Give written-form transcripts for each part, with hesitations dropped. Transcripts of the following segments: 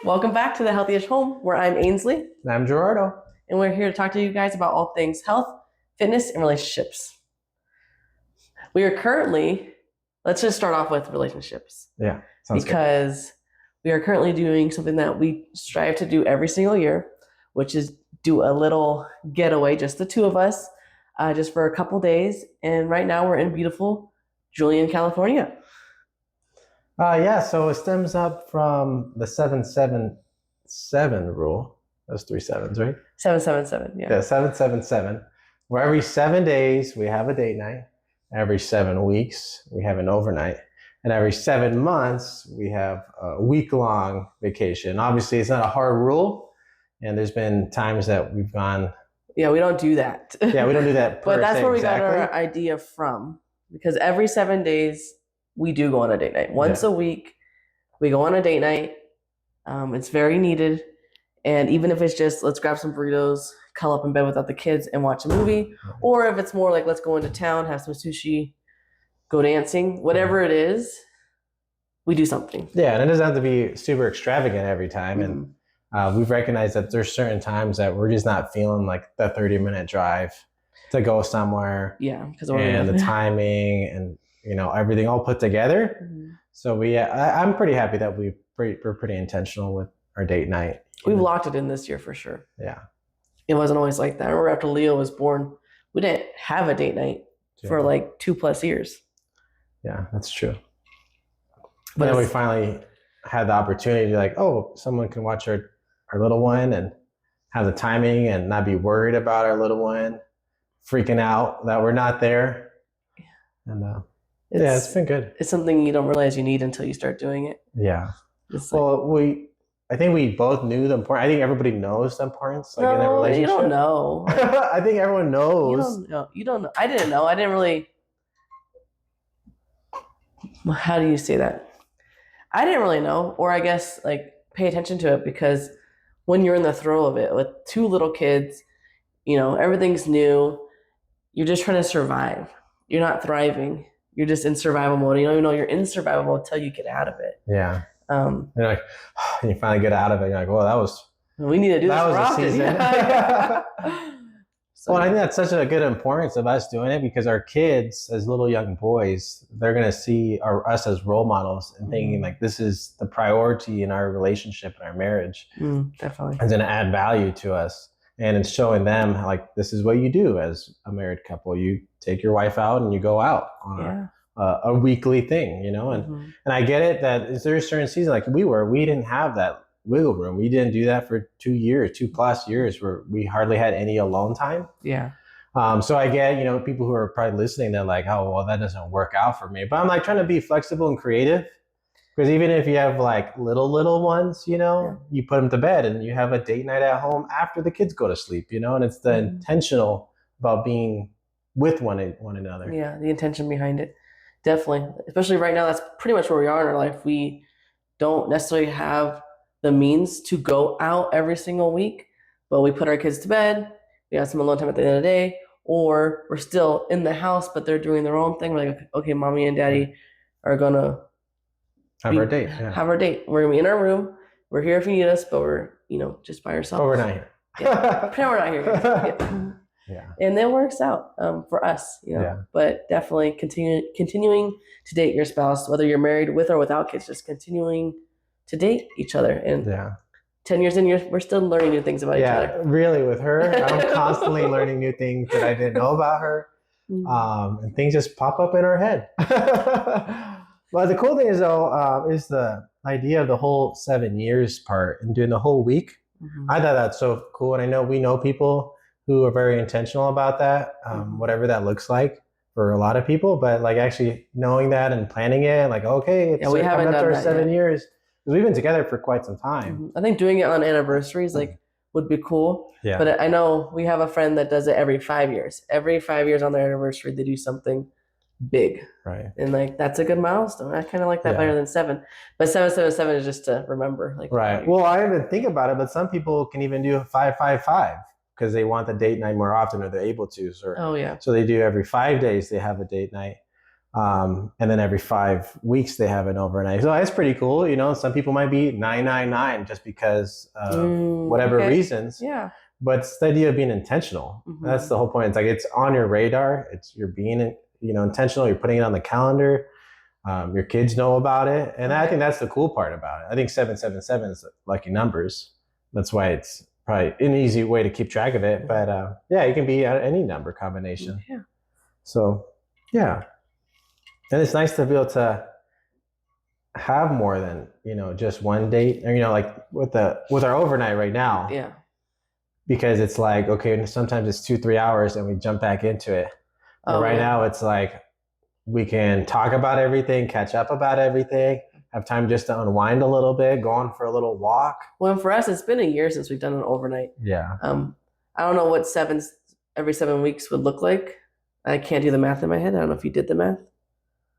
Welcome back to the Healthiest Home, where I'm Ainsley, And I'm Gerardo. and we're here to talk to you guys about all things health, fitness, and relationships. We are currently, let's just start off with relationships. Yeah, sounds because we are currently doing something that we strive to do every single year, which is do a little getaway, just the two of us, just for a couple days. And right now we're in beautiful Julian, California. So it stems up from the 777 rule. Those 3 sevens, right? 777, yeah. Yeah, 777. Where every 7 days we have a date night. Every 7 weeks we have an overnight. And every 7 months we have a week-long vacation. Obviously, it's not a hard rule. And there's been times that we've gone. Yeah, we don't do that. Yeah, we don't do that. But that's where we got our idea from. Because every 7 days we do go on a date night. Once a week, we go on a date night. It's very needed. And even if it's just, let's grab some burritos, cuddle up in bed without the kids and watch a movie. Or if it's more like, let's go into town, have some sushi, go dancing, whatever it is, we do something. Yeah, and it doesn't have to be super extravagant every time. And we've recognized that there's certain times that we're just not feeling like the 30-minute drive to go somewhere. Yeah, because and the timing and everything all put together. So I'm pretty happy that we're pretty intentional with our date night. We've locked it in this year for sure. Yeah, it wasn't always like that. I remember after Leo was born, we didn't have a date night for like 2+ years. Yeah, that's true. But then we finally had the opportunity to someone can watch our little one and have the timing and not be worried about our little one freaking out that we're not there. And it's been good. It's something you don't realize you need until you start doing it. Yeah. I think we both knew the importance. I think everybody knows the importance in a relationship. You don't know. I think everyone knows. You don't know. I didn't know. I didn't really. How do you say that? I didn't really know, or I guess pay attention to it, because when you're in the throes of it with 2 little kids, everything's new. You're just trying to survive. You're not thriving. You're just in survival mode. You don't even know you're in survival mode until you get out of it. Yeah. And you finally get out of it. You're like, well, we need to do this more often. Season. Yeah. I think that's such a good importance of us doing it, because our kids, as little young boys, they're going to see us as role models and thinking this is the priority in our relationship and our marriage. Definitely. It's going to add value to us. And it's showing them this is what you do as a married couple. You take your wife out and you go out on a weekly thing, and I get it that there's a certain season we didn't have that wiggle room. We didn't do that for 2+ years where we hardly had any alone time. Yeah. So I get, people who are probably listening, they're like, oh, well, that doesn't work out for me. But I'm trying to be flexible and creative, because even if you have little ones, you put them to bed and you have a date night at home after the kids go to sleep, and it's the intentional about being with one another. Yeah, the intention behind it. Definitely. Especially right now, that's pretty much where we are in our life. We don't necessarily have the means to go out every single week, but we put our kids to bed. We have some alone time at the end of the day, or we're still in the house, but they're doing their own thing. We're like, okay, mommy and daddy are going to have our date. Yeah. Have our date. We're going to be in our room. We're here if you need us, but we're, just by ourselves. But we're not here. Pretend we're not here. Yeah. And that works out for us, But definitely continuing to date your spouse, whether you're married with or without kids, just continuing to date each other. And 10 years in, we're still learning new things about each other. Yeah, really, with her, I'm constantly learning new things that I didn't know about her. And things just pop up in her head. But the cool thing is, though, is the idea of the whole 7 years part and doing the whole week. I thought that's so cool. And I know we know people who are very intentional about that, whatever that looks like for a lot of people. But actually knowing that and planning it, okay, it's we haven't done that 7 years. Because we've been together for quite some time. I think doing it on anniversaries would be cool. Yeah. But I know we have a friend that does it every 5 years. Every 5 years on their anniversary, they do something big. Right. And that's a good milestone. I kind of like that better than 7. But 777 is just to remember. Right. Well, I didn't think about it, but some people can even do 555 because they want the date night more often, or they're able to. So they do every 5 days they have a date night. And then every 5 weeks they have an overnight. So that's pretty cool. Some people might be 999 just because of whatever reasons. Yeah. But it's the idea of being intentional. That's the whole point. It's like it's on your radar. You're being intentional. You're putting it on the calendar. Your kids know about it, and I think that's the cool part about it. I think 777 is lucky numbers. That's why it's probably an easy way to keep track of it. But yeah, it can be any number combination. Yeah. So yeah, and it's nice to be able to have more than just one date, or like with our overnight right now. Yeah. Because it's like, okay, sometimes it's 2-3 hours and we jump back into it. But right now it's like we can talk about everything, catch up about everything, have time just to unwind a little bit, go on for a little walk. Well, for us, it's been a year since we've done an overnight. Yeah. I don't know what every 7 weeks would look like. I can't do the math in my head. I don't know if you did the math.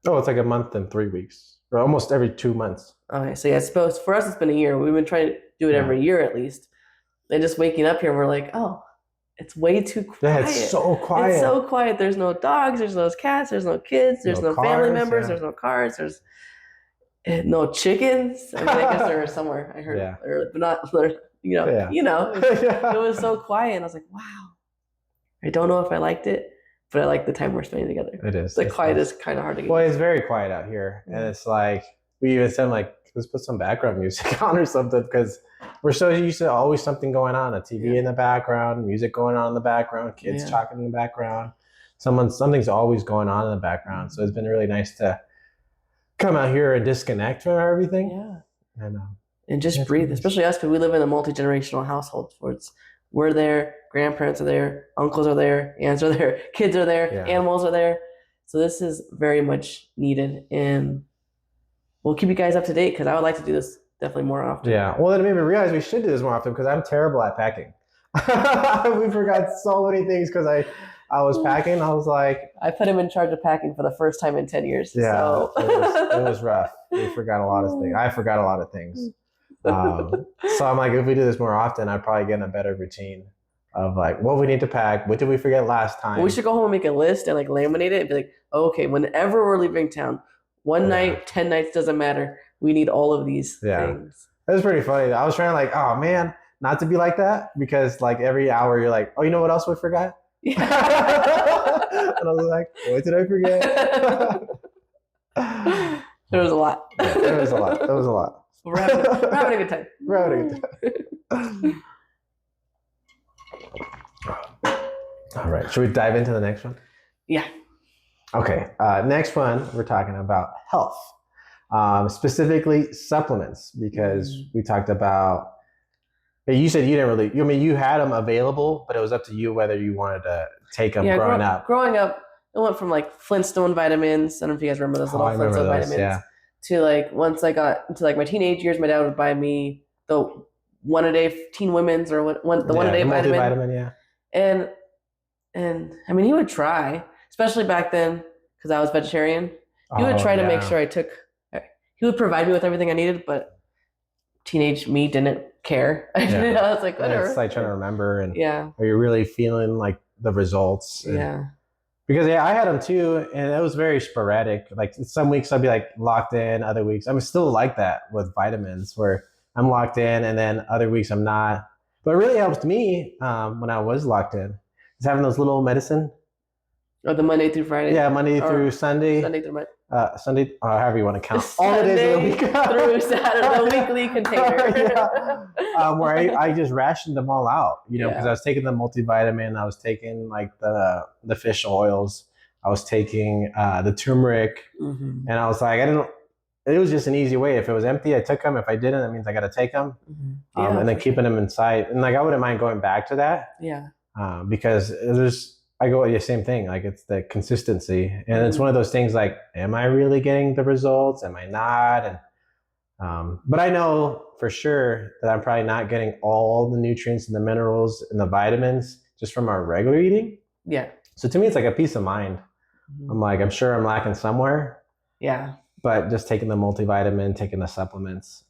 Oh, it's like a month and 3 weeks, or almost every 2 months. Okay, so yeah, I suppose for us it's been a year. We've been trying to do it every year at least. And just waking up here, we're like, oh, it's way too quiet. Yeah, it's so quiet. It's so quiet. There's no dogs. There's no cats. There's no kids. There's no family members. There's no cars. There's no chickens. I mean, I guess there are somewhere. I heard, but not. It was so quiet, and I was like, wow. I don't know if I liked it, but I like the time we're spending together. It is. The quiet is kind of hard to get. Well, it's very quiet out here, and it's like we even said, like, let's put some background music on or something, because we're so used to always something going on, a TV in the background, music going on in the background, kids talking in the background. Something's always going on in the background. So it's been really nice to come out here and disconnect from everything. Yeah. And just breathe, especially us, because we live in a multi-generational household where we're there, grandparents are there, uncles are there, aunts are there, kids are there, animals are there. So this is very much needed, and we'll keep you guys up to date because I would like to do this definitely more often. Yeah. Well, it made me realize we should do this more often because I'm terrible at packing. We forgot so many things because I was packing. I was like, I put him in charge of packing for the first time in 10 years. Yeah, so. it was rough. We forgot a lot of things. I forgot a lot of things. So I'm like, if we do this more often, I'd probably get in a better routine of like what we need to pack. What did we forget last time? We should go home and make a list and like laminate it and be like, oh, okay, whenever we're leaving town, one night, 10 nights, doesn't matter. We need all of these things. It was pretty funny. I was trying to like, oh man, not to be like that, because like every hour you're like, oh, you know what else we forgot? Yeah. And I was like, what did I forget? There was a lot. There was a lot. We're having a good time. We're having a good time. All right. Should we dive into the next one? Yeah. Okay. Next one, we're talking about health, specifically supplements, because we talked about. You said you didn't really. I mean, you had them available, but it was up to you whether you wanted to take them growing up. Growing up, it went from like Flintstone vitamins. I don't know if you guys remember those little Flintstone vitamins. To like once I got into like my teenage years, my dad would buy me the one a day Teen Women's or one a day vitamin. And I mean, he would try, especially back then because I was vegetarian. He would try to make sure I took. He would provide me with everything I needed, but teenage me didn't care. I was like, whatever. It's like trying to remember, and are you really feeling like the results? Because I had them too, and it was very sporadic. Like some weeks I'd be like locked in, other weeks I'm still like that with vitamins, where I'm locked in, and then other weeks I'm not. But it really helped me when I was locked in, is having those little medicine. Or the Monday through Friday. Yeah, Monday through Sunday. Sunday through Monday. Sunday, however you want to count. All the days of the week. Through Saturday, the weekly container. Where I just rationed them all out, because I was taking the multivitamin, I was taking like the fish oils, I was taking the turmeric, and I was like, it was just an easy way. If it was empty, I took them. If I didn't, that means I got to take them. And then keeping them inside. And like, I wouldn't mind going back to that. Yeah. Because I go, same thing. Like it's the consistency, and it's one of those things. Like, am I really getting the results? Am I not? And but I know for sure that I'm probably not getting all the nutrients and the minerals and the vitamins just from our regular eating. Yeah. So to me, it's like a peace of mind. I'm like, I'm sure I'm lacking somewhere. Yeah. But just taking the multivitamin, taking the supplements.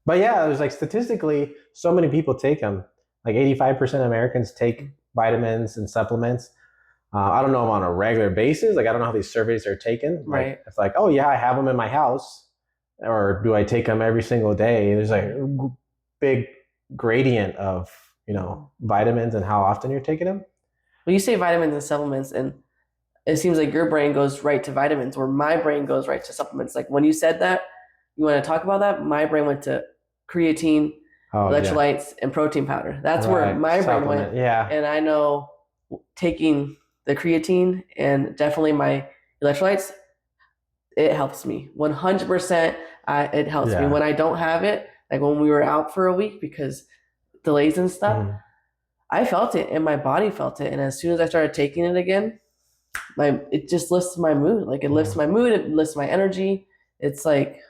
But yeah, there's like statistically, so many people take them. Like 85% of Americans take vitamins and supplements. I don't know them on a regular basis. Like I don't know how these surveys are taken. Like, Right. it's like, oh yeah, I have them in my house, or do I take them every single day? There's like a big gradient of vitamins and how often you're taking them. Well, you say vitamins and supplements, and it seems like your brain goes right to vitamins, where my brain goes right to supplements. Like when you said that, you want to talk about that? My brain went to creatine, electrolytes, and protein powder. That's where my brain went. Yeah. And I know taking the creatine and definitely my electrolytes, it helps me 100%. It helps me when I don't have it. Like when we were out for a week because delays and stuff, I felt it and my body felt it. And as soon as I started taking it again, it just lifts my mood. Like it lifts my mood. It lifts my energy. It's like,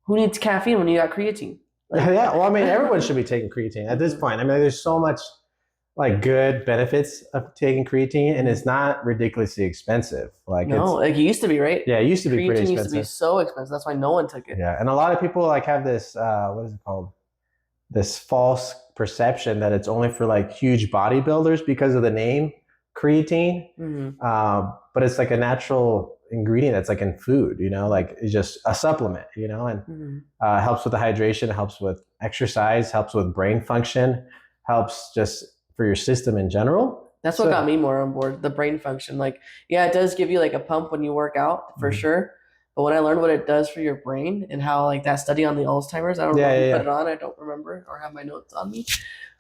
who needs caffeine when you got creatine? Like, yeah. Well, I mean, everyone should be taking creatine at this point. I mean, there's so much like good benefits of taking creatine, and it's not ridiculously expensive. Like like it used to be, right? Yeah, it used to be creatine pretty expensive. Used to be so expensive. That's why no one took it. Yeah, and a lot of people like have this what is it called? This false perception that it's only for like huge bodybuilders because of the name creatine. But it's like a natural ingredient that's like in food, like it's just a supplement, and helps with the hydration, helps with exercise, helps with brain function, helps just for your system in general. That's what got me more on board, the brain function. Like, yeah, it does give you like a pump when you work out for sure. But when I learned what it does for your brain and how like that study on the Alzheimer's, I don't know if you put it on, I don't remember or have my notes on me.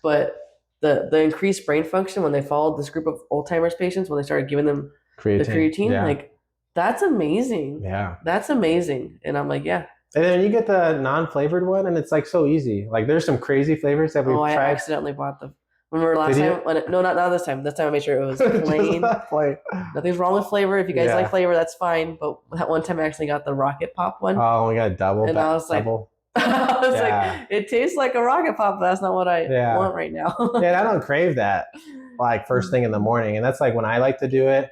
But the increased brain function when they followed this group of Alzheimer's patients, when they started giving them the creatine, like that's amazing. Yeah. That's amazing. And I'm like, yeah. And then you get the non-flavored one and it's like so easy. Like there's some crazy flavors that we've tried. I accidentally bought them. Remember last time? No, not this time. This time I made sure it was plain. Nothing's wrong with flavor. If you guys like flavor, that's fine. But that one time I actually got the Rocket Pop one. Oh, we got double. And I was like, like, it tastes like a Rocket Pop, but that's not what I want right now. Yeah, I don't crave that like first thing in the morning. And that's like when I like to do it.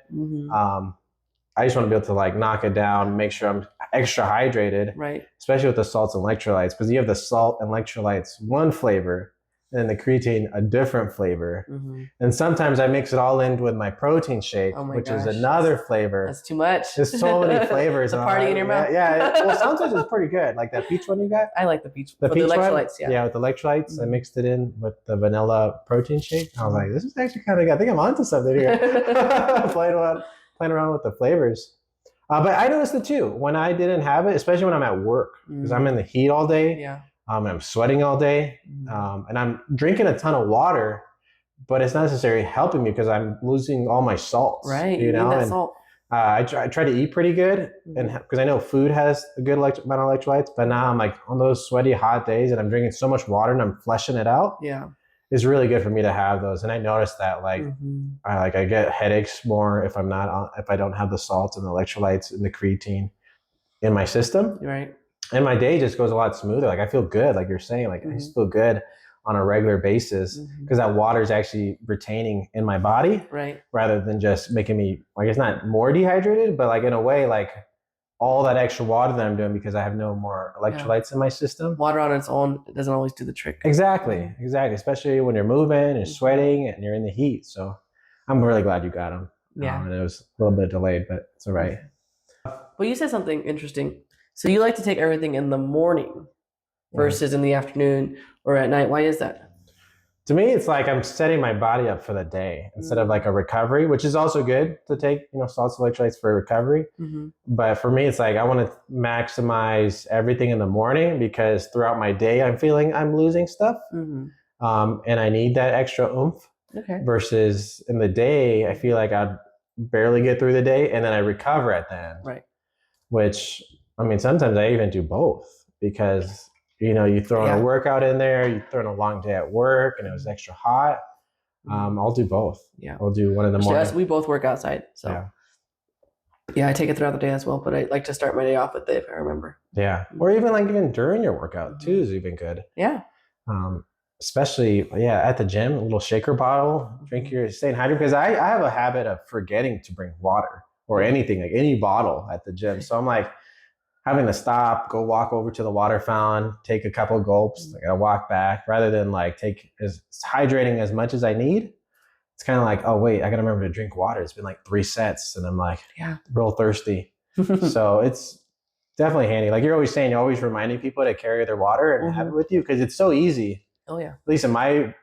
I just want to be able to like knock it down, make sure I'm extra hydrated. Right. Especially with the salts and electrolytes, because you have the salt and electrolytes, one flavor, and the creatine, a different flavor. And sometimes I mix it all in with my protein shake, which is another flavor. That's too much. There's so many flavors. It's a party in your mouth. Yeah. Well, sometimes it's pretty good. Like that peach one you got? I like the peach. The peach electrolytes, one? Yeah, with the electrolytes. I mixed it in with the vanilla protein shake. I was like, this is actually kind of good. I think I'm onto something here. Playing around with the flavors. But I noticed it too. When I didn't have it, especially when I'm at work, because I'm in the heat all day. Yeah. I'm sweating all day, and I'm drinking a ton of water, but it's not necessarily helping me because I'm losing all my salts. Right, you know. And, salt. I try to eat pretty good, and because I know food has a good amount of electrolytes, but now I'm like on those sweaty hot days, and I'm drinking so much water and I'm flushing it out. Yeah, it's really good for me to have those, and I noticed that like I get headaches more if I don't have the salts and the electrolytes and the creatine in my system. Right. And my day just goes a lot smoother. Like I feel good, like you're saying, like I just feel good on a regular basis because that water is actually retaining in my body, right? Rather than just making me, like, it's not more dehydrated, but like in a way, like all that extra water that I'm doing because I have no more electrolytes in my system. Water on its own doesn't always do the trick. Exactly. Especially when you're moving and sweating and you're in the heat. So I'm really glad you got them. Yeah. And it was a little bit delayed, but it's all right. Well, you said something interesting. So you like to take everything in the morning versus in the afternoon or at night. Why is that? To me, it's like I'm setting my body up for the day instead of like a recovery, which is also good to take, salts and electrolytes for recovery. But for me, it's like I want to maximize everything in the morning because throughout my day, I'm feeling I'm losing stuff. And I need that extra oomph. Okay. Versus in the day, I feel like I'd barely get through the day and then I recover at the end. Right. Which, I mean, sometimes I even do both because, you throw in a workout in there, you throw in a long day at work and it was extra hot. I'll do both. Yeah. I'll do one in the morning. We both work outside. So yeah, I take it throughout the day as well, but I like to start my day off with it if I remember. Yeah. Or even during your workout too is even good. Yeah. Especially, at the gym, a little shaker bottle, staying hydrated because I have a habit of forgetting to bring water or anything, like any bottle at the gym. So I'm like having to stop, go walk over to the water fountain, take a couple of gulps, I gotta walk back rather than like take hydrating as much as I need. it's kind of like, oh wait, I gotta remember to drink water. It's been like 3 sets, and I'm like, Yeah. real thirsty. So it's definitely handy. Like you're always saying, you're always reminding people to carry their water and have it with you because it's so easy. Oh yeah. At least in my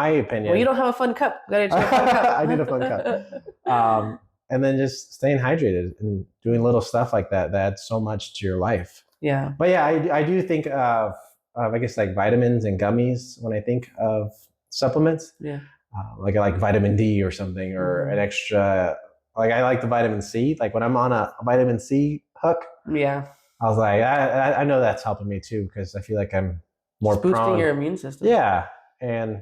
opinion. Well, you don't have a fun cup. You gotta get you a fun cup. I need a fun cup. And then just staying hydrated and doing little stuff like that adds so much to your life. Yeah. But yeah, I do think of I guess like vitamins and gummies when I think of supplements. Yeah. Like vitamin D or something, or an extra. Like I like the vitamin C. Like when I'm on a vitamin C hook. Yeah. I was like, I know that's helping me too because I feel like I'm more it's boosting prone. your immune system. Yeah, and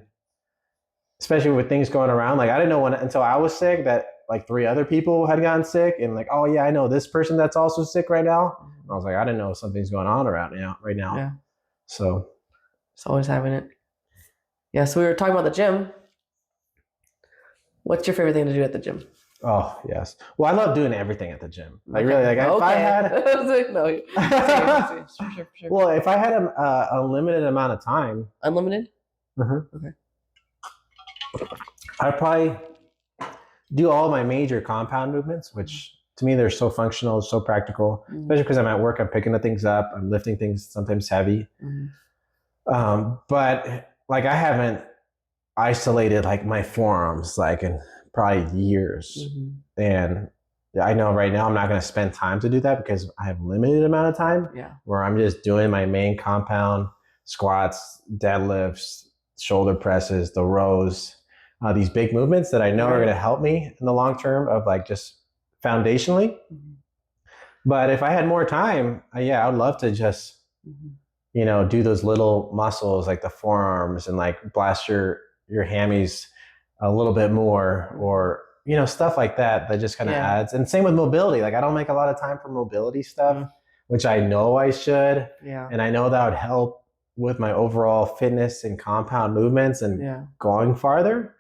especially with things going around, like I didn't know until I was sick that like 3 other people had gotten sick, and like, oh yeah, I know this person that's also sick right now. And I was like, I didn't know something's going on right now. Yeah. So it's always having it. Yeah. So we were talking about the gym. What's your favorite thing to do at the gym? Oh yes. Well, I love doing everything at the gym. Like really, like if I had no, sure. Well, if I had a unlimited amount of time, unlimited. Okay. I'd probably do all my major compound movements, which to me they're so functional, so practical. Especially because I'm at work, I'm picking the things up, I'm lifting things sometimes heavy. But like I haven't isolated like my forearms like in probably years. And I know right now I'm not going to spend time to do that because I have limited amount of time. Yeah. Where I'm just doing my main compound squats, deadlifts, shoulder presses, the rows, these big movements that I know are going to help me in the long term of like just foundationally. But if I had more time, I would love to just, do those little muscles like the forearms and like blast your hammies a little bit more, or stuff like that just kind of adds. And same with mobility. Like I don't make a lot of time for mobility stuff, which I know I should. Yeah. And I know that would help with my overall fitness and compound movements and going farther.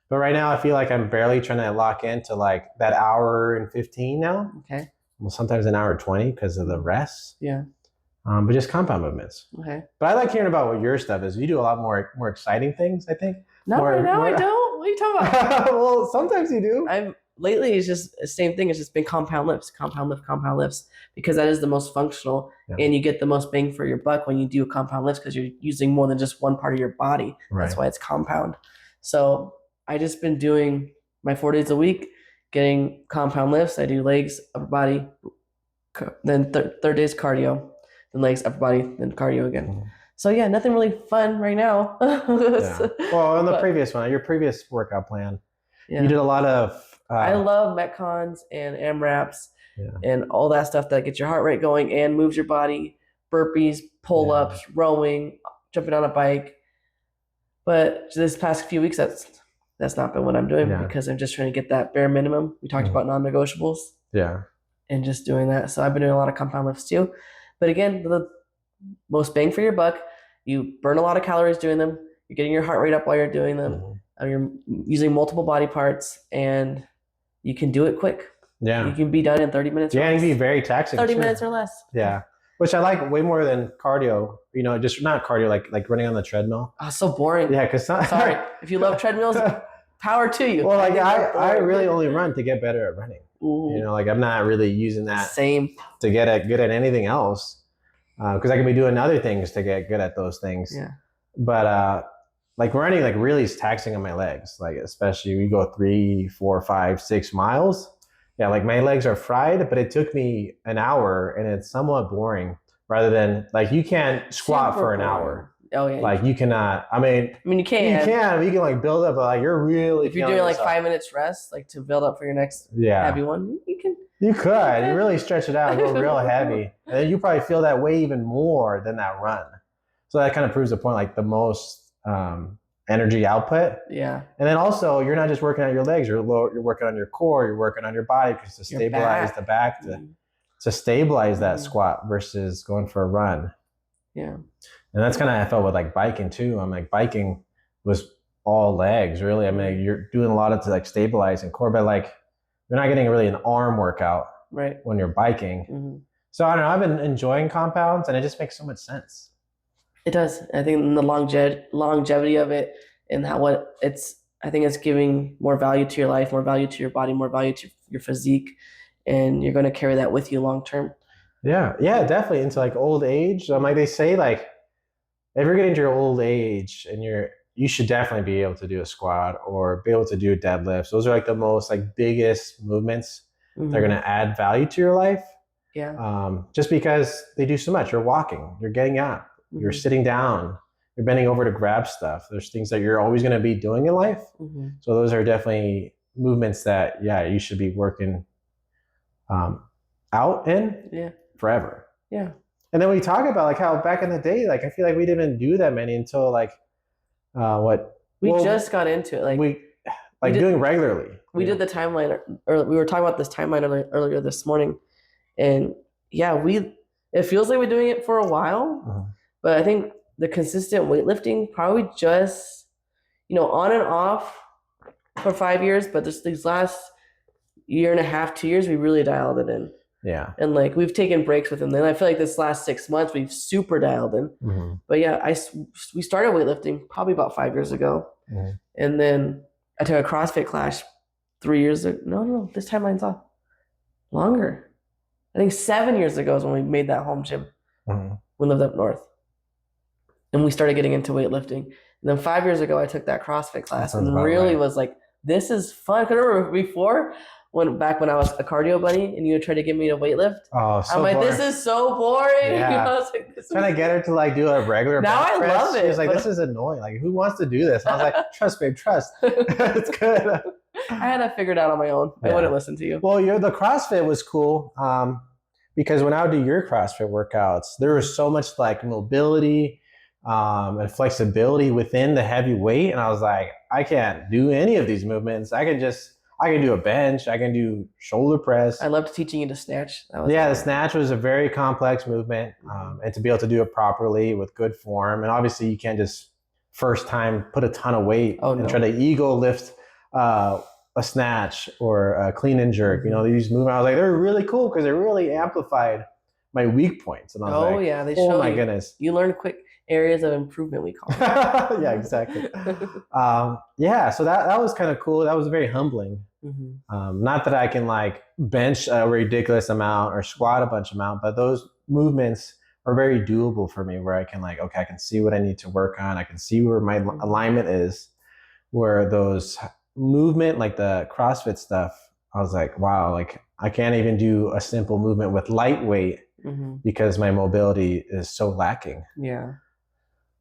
But right now I feel like I'm barely trying to lock into like that hour and 15 now. Okay. Well, sometimes an hour 20 because of the rest. Yeah. But just compound movements. Okay. But I like hearing about what your stuff is. You do a lot more exciting things, I think. Not right now, I don't. What are you talking about? Well, sometimes you do. Lately it's just the same thing. It's just been compound lifts, because that is the most functional, and you get the most bang for your buck when you do a compound lifts because you're using more than just one part of your body. Right. That's why it's compound. So I just been doing my 4 days a week, getting compound lifts. I do legs, upper body, then third day's cardio, then legs, upper body, then cardio again. So yeah, nothing really fun right now. Well, on the previous one, your previous workout plan, you did a lot of. I love Metcons and AMRAPs and all that stuff that gets your heart rate going and moves your body. Burpees, pull-ups, rowing, jumping on a bike. But this past few weeks, that's not been what I'm doing because I'm just trying to get that bare minimum. We talked about non-negotiables. Yeah. And just doing that. So I've been doing a lot of compound lifts too. But again, the most bang for your buck. You burn a lot of calories doing them. You're getting your heart rate up while you're doing them. You're using multiple body parts, and you can do it quick. Yeah. You can be done in 30 minutes. Yeah, it can be very taxing. 30 minutes or less. Yeah. Which I like way more than cardio. Just not cardio, like running on the treadmill. Oh, so boring. Yeah, because sorry. If you love treadmills, power to you. Well, like I really only run to get better at running. Like I'm not really using that to get good at anything else. Because I can be doing other things to get good at those things. Yeah. But like running, like really is taxing on my legs. Like especially we go 3, 4, 5, 6 miles. Yeah, like my legs are fried, but it took me an hour, and it's somewhat boring. Rather than like you can't squat for an hour. Oh yeah. Like you cannot. I mean you can. You can. You can like build up, but like you're really. If you're doing like 5 minutes rest, like to build up for your next heavy one, you can. You could. You really stretch it out and go real heavy. And then you probably feel that way even more than that run. So that kind of proves the point, like the most energy output. Yeah. And then also, you're not just working on your legs. You're working on your core. You're working on your body because to stabilize the back, to stabilize that squat versus going for a run. Yeah. And that's kind of how I felt with like biking too. I'm like biking was all legs really. I mean, you're doing a lot of to like stabilize and core, but like you're not getting really an arm workout when you're biking. So I don't know. I've been enjoying compounds, and it just makes so much sense. It does. I think the longevity of it and how I think it's giving more value to your life, more value to your body, more value to your physique, and you're going to carry that with you long term. Yeah, yeah, definitely into like old age. Like they say, like if you're getting to your old age and you should definitely be able to do a squat or be able to do deadlifts. Those are like the most like biggest movements that are going to add value to your life. Yeah. Just because they do so much. You're walking, you're getting up, you're sitting down, you're bending over to grab stuff. There's things that you're always going to be doing in life. So those are definitely movements that, yeah, you should be working out in forever. Yeah. And then we talk about like how back in the day, like I feel like we didn't even do that many until like we just got into it. Like doing regularly. We did the timeline, or we were talking about this timeline earlier this morning, and yeah, it feels like we're doing it for a while, but I think the consistent weightlifting probably just, on and off for 5 years, but just these last year and a half, 2 years, we really dialed it in. Yeah. And like we've taken breaks with them. Then I feel like this last 6 months we've super dialed in. But yeah, we started weightlifting probably about 5 years ago, and then I took a CrossFit class 3 years ago. No, this timeline's off. Longer. I think 7 years ago is when we made that home gym. We lived up north, and we started getting into weightlifting. And then 5 years ago, I took that CrossFit class and really was like, this is fun. Because I remember before, back when I was a cardio bunny and you would try to get me to weightlift. Oh, so I'm like, boring. This is so boring. Yeah. I was like, trying to get her to like do a regular now bench I press. love it. She's like, this is annoying. Like, who wants to do this? And I was like, trust, babe, trust. It's good. I had to figure it out on my own. I wouldn't listen to you. Well, the CrossFit was cool because when I would do your CrossFit workouts, there was so much like mobility and flexibility within the heavy weight. And I was like, I can't do any of these movements. I can do a bench. I can do shoulder press. I loved teaching you to snatch. The snatch was a very complex movement. And to be able to do it properly with good form. And obviously you can't just first time put a ton of weight and try to ego lift a snatch or a clean and jerk. These movements, I was like, they're really cool because they really amplified my weak points. And I was like, they show my goodness. You learn quick areas of improvement, we call it. Yeah, exactly. So that was kind of cool. That was very humbling. Not that I can like bench a ridiculous amount or squat a bunch amount, but those movements are very doable for me where I can like, okay, I can see what I need to work on. I can see where my alignment is, where those movement, like the CrossFit stuff, I was like, wow, like I can't even do a simple movement with lightweight because my mobility is so lacking. Yeah.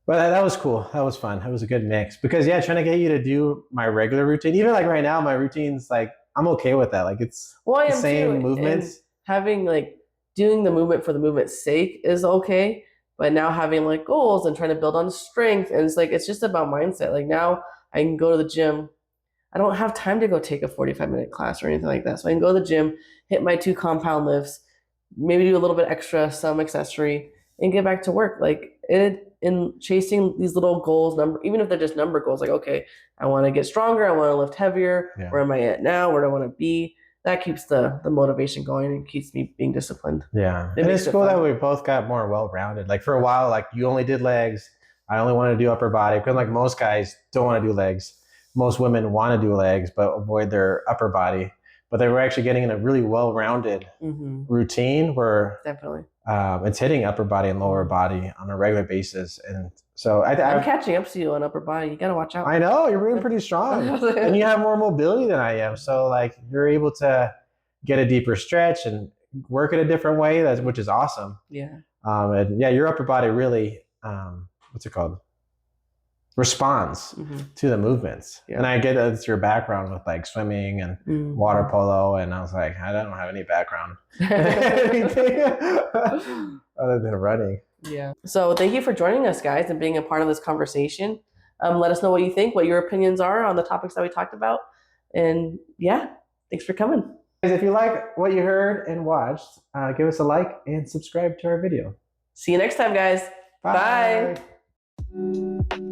But that was cool. That was fun. That was a good mix because trying to get you to do my regular routine, even like right now, my routine's like, I'm okay with that. Like it's the same movements. And having like doing the movement for the movement's sake is okay. But now having like goals and trying to build on strength, and it's just about mindset. Like now I can go to the gym. I don't have time to go take a 45-minute class or anything like that. So I can go to the gym, hit my 2 compound lifts, maybe do a little bit extra, some accessory, and get back to work. Like in chasing these little goals, even if they're just number goals, like, okay, I want to get stronger, I want to lift heavier. Yeah. Where am I at now? Where do I want to be? That keeps the motivation going and keeps me being disciplined. Yeah. And it's cool that we both got more well-rounded. Like for a while, like you only did legs. I only wanted to do upper body because like most guys don't want to do legs. Most women want to do legs, but avoid their upper body. But they were actually getting in a really well-rounded routine where definitely it's hitting upper body and lower body on a regular basis. And so I'm catching up to you on upper body. You got to watch out. I know you're really pretty strong and you have more mobility than I am. So like you're able to get a deeper stretch and work it a different way, which is awesome. Yeah. Your upper body really, what's it called? Responds to the movements. Yeah. And I get that it's your background with like swimming and water polo. And I was like, I don't have any background anything other than running. Yeah. So thank you for joining us, guys, and being a part of this conversation. Let us know what you think, what your opinions are on the topics that we talked about. And thanks for coming. If you like what you heard and watched, give us a like and subscribe to our video. See you next time, guys. Bye. Bye.